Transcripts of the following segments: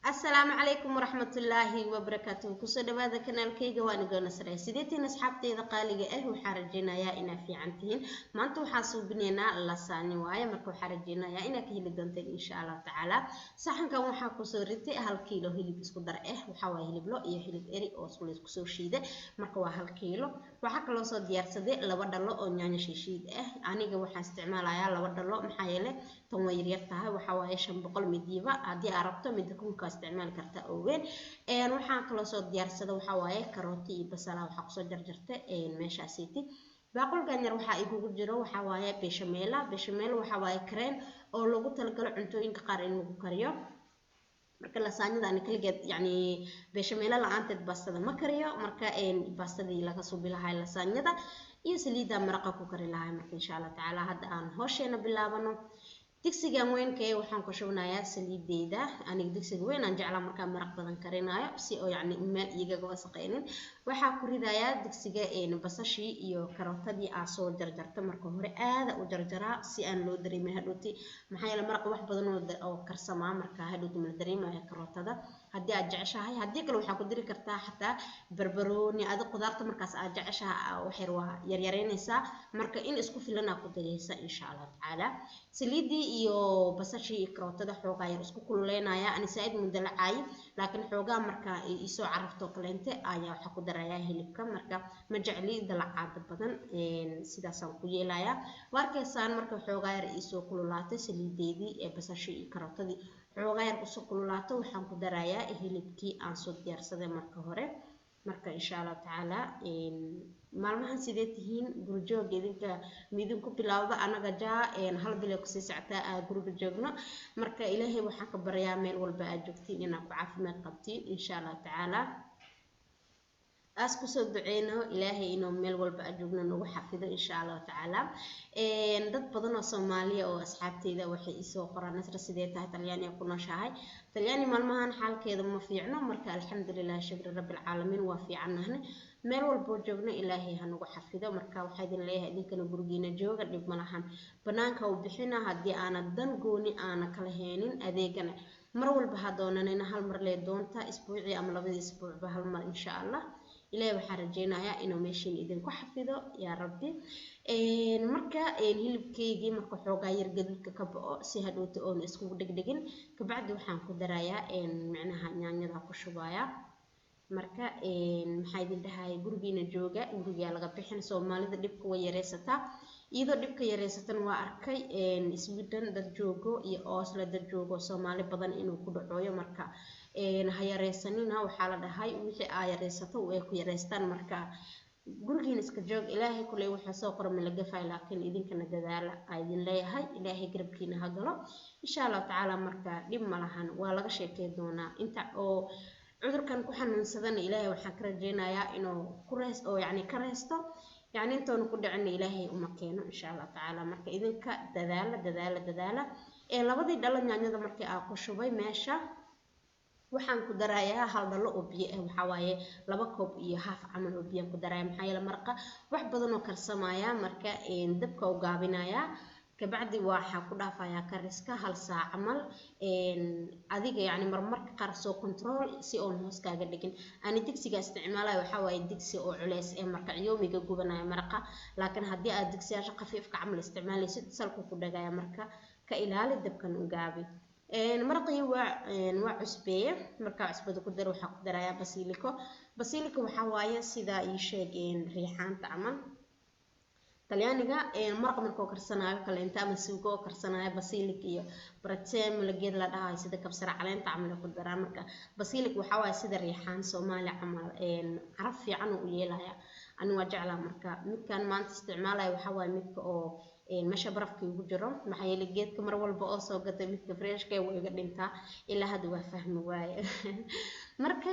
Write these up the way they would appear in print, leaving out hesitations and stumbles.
السلام عليكم ورحمة الله وبركاته كسر هذا كنال كيجا وأنا جانا سري سيدتي أصحابتي إذا قالي وحرجينا يا إنا في عنتين ما أنتوا حاسوا بنينا لساني وايا مركو حرجينا يا إنا كهيل دونتين إن شاء الله تعالى صحن كم حاكو سورتي هالكيلو هيل بسكدر وحوا هيل بلو هيل إري أو سوليس كسر شيدة مركو هالكيلو وحكى لو صد يرصدي لبدا لو أو نياني شيد أنا جو حاستعمال يا لبدا لو محايلة تموير يرتها وحوا يشم بقول مديفا عادي عرفته مدكم استعمال كرتا اوين waxaan kala soo diyaarsada waxa waaye karooti iyo basal waxa ku soo jarjartay meeshaasiti baaqulkan yar waxa igu jiro waxa waaye bechamel waxa waaye kreen oo lagu talagalo cuntooyinka qaar in lagu kariyo marka lasaanyada aan kaligeed yani bechamel la'aanteed baastada ma kariyo marka baastadii laga soo bilahay lasaanyada iyo saliida maraqa ku kari lahay marka insha Allah taala hadda aan hooshena bilaabano digsigan weynka waxaan ku shubnayaa saliideeda aniga digsiga weyn aan jeclaa marka maraq badan karinayo si oo yani meel iyaga wasaqeynin waxa ku ridayaa digsiga basashii iyo karootadii aan soo jarjarto marka hore aada u jarjaraa si aan loo dareemin hadhooti maxaa yeelay maraq wax badan oo karsamaa marka hadhooti ma dareemayo karootada haddii aad jeceshahay haddii kale waxa ku diri kartaa xataa barbarooni aad qudaarta markaas aad jeceshahay waxay yaryareynaysaa marka in isku filan aad ku dareysa insha Allah taala saliidii iyo basashii karootada xoogaa yar isku kululeynaya ani saaid mudalacay laakiin xoogaa marka ay soo carafto kaleente ayaa waxa ku daraya hilibka marka ma jecli dalacaad badan sidaas aan ku yeelaya warkeysaan marka xoogaa yar soo kululaatay saliideedii ee basashii iyo karootadii xoogaa yar soo kululaato waxaan ku darayaa hilibkii aan soo diyaarsaday marka hore marka insha Allah taala maalmahan sidee tihiin gurjoog idinku bilaawda anaga jaa hal bil ku sii socota guriga joogno marka ilaahay waxaan ka baryaa meel walba aad joogtiin inaad ku caafimaad qabtiin insha Allah taala asku soo duceeno ilaahay inuu meel walba aad joogno nagu xafido insha Allah taala dad badan oo Soomaaliya oo asxaabteyda waxay isoo qoraan nasra sidee tahay Talyaani ku nooshahay Talyaani maalmahan xaalkeeda ma fiicno marka alxamdulillah shukr rabbil caalamiin waa fiicanahay meel walba joogno ilaahay ha nagu xafido marka waxa idin leeyahay idinkana gurigiina jooga dhib ma lahan banaanka u bixina hadii aan dan gooni aan kala heenin adeegana mar walba ha doonanayna hal mar lee doonta isbuuci ama labadii isbuucba hal mar insha Allah ilaahay waxaan rajeynayaa inuu meeshin idinku xafido yaa rabbi marka hilibkeygii marka xoogaa yar gadudka ka bao si hadhowta oo isku dhigdhigin ka bacdi waxaan ku darayaa macnaha yaanyada ku shubaya marka maxay idin dhahay gurigiina jooga guriga laga bixin Soomaalida dhibka way yareysata iyadoo dhibka yareysatan waa arkay Sweden dad joogo iyo Oslo dad joogo Soomaali badan inuu ku dhacoyo marka ha yareysanina waxa la dhahay wixii ay yareysato way ku yareystaan marka gurigiina iska joog ilaahay kulay waxa soo qoran laga faa laakiin idinkana dadaala idin leeyahay ilaahay garabkiina ha galo insha Allah taala marka dhib ma lahan waa laga sheekay doonaa inta oo cudurkan ku xanuunsadan ilaahay waxaan ka rajeynayaa inuu ku rees oo yani ka reesto يعني انتو نقول عنا إلهي ومكينه إن شاء الله تعالى مركا إذن كدلالة لابد دلنا يعني هذا مركا أكو شوي ماشى waxaan ku darayaa hal dhalo oo biyo ah waxa waaye 2 koob iyo haaf camal oo biyo ku darayaa maxay la marqa wax badan oo karsamaya marka dabka u gaabinaya ka bacdi waxa ku dhaafayaa kariska hal saac camal adiga yani marmarka qaar soo control si oo hoos kaaga dhigin ani digsiga isticmaalayo waxa waaye digsi oo culeys ee marka yoomiga gubanaya marqa laakiin hadii aad digsiyaasha khafiifka camal isticmaalaysid salku ku dhagaya marka ka ilaali dabkan u gaabi maraqii waa cusbeeye marka cusbada ku dar waxa ku darayaa basiliko waxa waaye sida ay sheegeen riixaanta camal talyaaniga maraq markoo karsanayo kale inta ama suugo karsanayo basilik iyo bratem la geed la dhahay sida kabsar caleenta camal ku daraa marka basilik waxa waaye sida riixaan Soomaali camal caraf fiican u yeelaya ani waa jeclaa marka midkan maanta isticmaalayo waxa waaye midka oo meesha barafka ugu jiro maxay yeelay geedka mar walba oo soo gatay midka freshka way iga dhintaa ilaa hadda waa fahmi waaye marka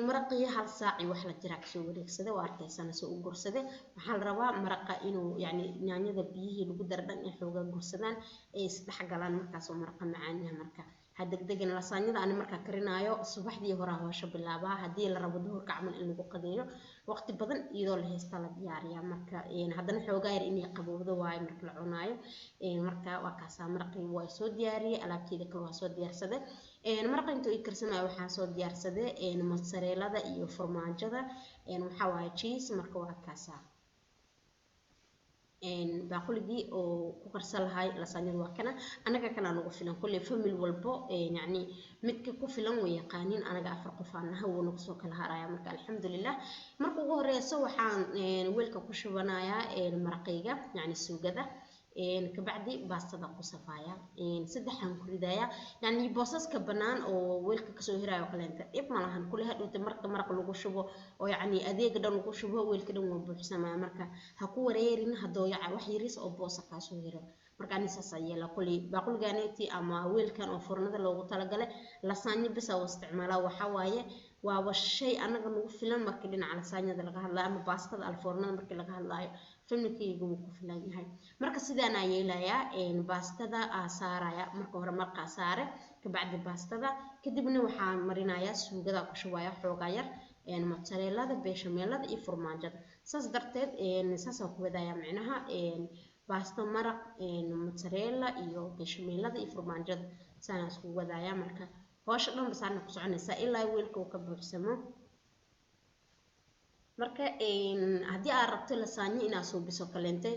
maraqii hal saac wax la jira soo wareegsada waa arkaysana soo u gursade waxa la rabaa maraqa inuu yani yaanyada biyihii lagu dardhan ee xooga gursadaan ee isdhex galaan markaas oo maraqa macaan yahay marka hadegdegan lasaanyada aan marka karinayo subaxdii hore hoosha bilaabaa hadii la rabo duhurka camal in lagu qadeeyo waqti badan iyadoo la haysta la diyaariyaa marka haddana xoogaa yar inay qabowdo waayo marka la cunaayo marka waa kaasa maraqii waa soo diyaariyay alaabteeda kale waa soo diyaarsaday maraqa intuu i karsamaya waxaan soo diyaarsaday mozzarellada iyo farmaajada waxaa waaye cheese marka waa kaasaa baaquligii oo ku karsan lahay lasaanyada waa kana anaga kana nagu filan kulli family walbo yani midka ku filan way yaqaanin anaga 4 qof aan nahay wuu nagu soo kala haraya marka alxamdulillah marka ugu horeyso waxaan weelka ku shubanayaa maraqayga yani suugada kabacdi baastada ku safaya saddexan ku ridaya yani boosaska banaan oo weelka ka soo hirayo qaleenta dib ma lahan kulli hadhoota maraq lagu shubo oo yani adeega dhan lagu shubo weelka dhan waa buuxsamaya marka ha ku wareerin hadoo yaca wax yaris oo boosa ka soo hiro marka anisaas ayay la kulli baaquligaaneti ama weelkan oo furnada loogu talagalay lasaanyo bis oo isticmaala waxa waaye waa shay anaga nagu filan marka dhinaca lasaanyada laga hadlayo ama baastada alfoornada marka laga hadlayo familkaygu wuu ku filan yahay marka sidaan ayay yeelayaa baastada saaraya marka hore marka saare kabacdi baastada kadibna waxaan marinayaa suugada ku shubaya xoogaa yar mozzarellada bechamelada iyo farmaajada saas darteed saas ku wadaya macnaha baasto maraq mozzarella iyo bechamelada iyo farmaajada saan isku wadaya marka hawsha dhan basaan ku soconaysa ilaa weelka uu ka buuxsamo marka haddii aad rabto lasaanyo inaad suubiso kaleente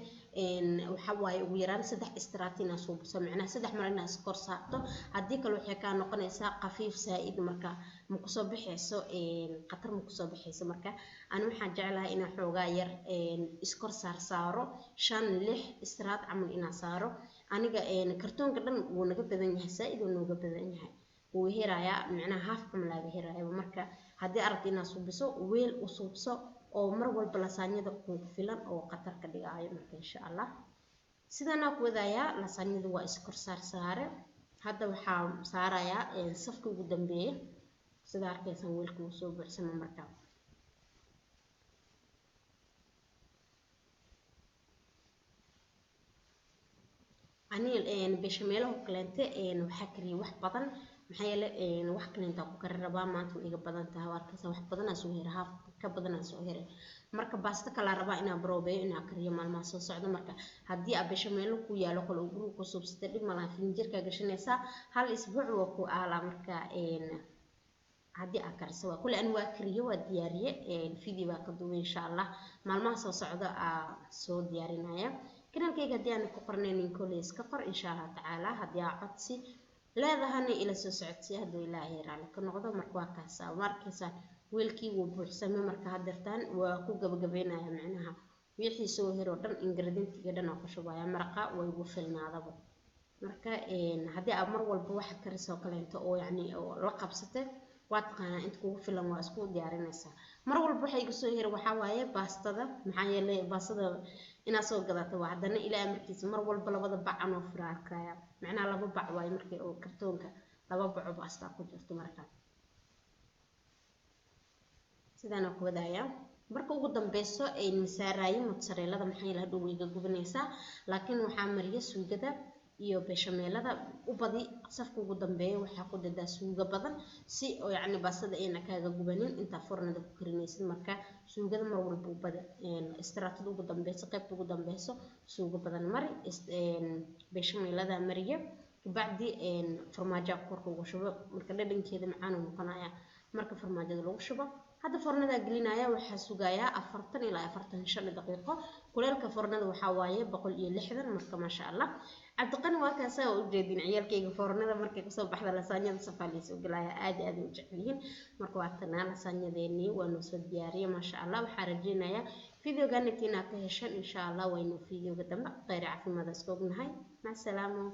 waxa waaye ugu yaraan 3 istiraati inaad suubiso macnaha 3 mar inaad kor saarto haddii kale waxay ka noqonaysaa qafiif saa'id marka ma ku soo bixayso qatar ma ku soo bixayso marka aan waxaan jeclahay inaan xoogaa yar iskor saaro 5-6 istiraat camal inaan saaro aniga kartoonka dhan wuu naga badan yahay saa'id wuu naga badan yahay wuu hiraaya macnaha half kamalaga hiraaya marka haddii aragto inaad suubiso weel u suubso oo mar walba lasaanyada ku filan oo qatar ka dhigayo marka insha Allah sidana ku wadaya lasaanyada waa iskor saare hadda waxaa saaraya safka ugu dambeeya sida arkaysan weelku uu soo buuxsamo marka anil bechameelaha kaleente waxa kariye wax badan maxay yeelay wax kaleenta ku kar rabaa maanta iga badan tahay warkaysa wax badan aan soo heeray haaf ka badan aan soo heeray marka baasta kala rabaa inaan baroobeeyo inaan kariyo maalmaha soo socdo marka haddii aad bechameelo ku yaalo kale ugu ku subsatay dib malaha finjirka gashanaysa hal isbuuc waa ku aala marka haddii aad kariso waa kulli aan waa kariyo waa diyaariye video baa ka duwan insha Allah maalmaha soo socdo soo diyaarinaya kanalkayga haddii aan ku qornaynin kulli iska qor insha Allah tacaala haddii aad codsi leedahana ila soo socodsi haddii ilaahay raali ka noqdo marka waa kaasa markaysa weelkii wuu buuxsamay marka hadartaan waa ku gabagabeynaya macnaha wixii soo hiro dhan ingredientiga dhan ku shubaya maraqa way ugu filnaadaba marka haddii aad mar walba wax kariso kaleento oo yani la qabsatay waa taqaanaa inta kugu filan waa isku diyaarinaysaa mar walba waxay iga soo hiro waxa waaye baastada maxaa yeelay baastada inaad soo gadato waa haddana ilaa markiisa mar walba labada bac anoo firaarkaya macnaha 2 bac waaye markii oo kartoonka 2 bac baasta ku jirto marka sidaan ku wadaya marka ugu dambayso ay misaarayo mozzarellada maxay la dhow iga gubanaysaa laakiin waxaa mariya suugada iyo bechamelada u badi safka ugu dambeeyo waxa ku dadaa suuga badan si oo yani baastada ayna kaaga gubanin inta furnada ku karinaysid marka suugada mar walba u bada istiraatadu ugu dambayso qaybta ugu dambayso suuga badan mari bechamelada mariya kabacdi farmaajo korka ugu shubo marka dhadhankeeda macaan uu noqonaya marka farmaajada lagu shubo hadda furnada gelinaya waxa sugaya 40 ilaa 45 daqiiqo kuleelka furnada waxa waaye 160 marka ma sha Allah cabdiqani waa kaasa oo jeedin ciyalkayga furnada markay kasoo baxda lasaanyada safaliiso galaya aad u jecelihiin marka waa tan lasaanyadeeni waa noo soo diyaariyay ma sha Allah waxa rajeenaya videogan inta ka heshan insha Allah waynu videoga dambe qeyr caafimaad isku ognahay ma salaamo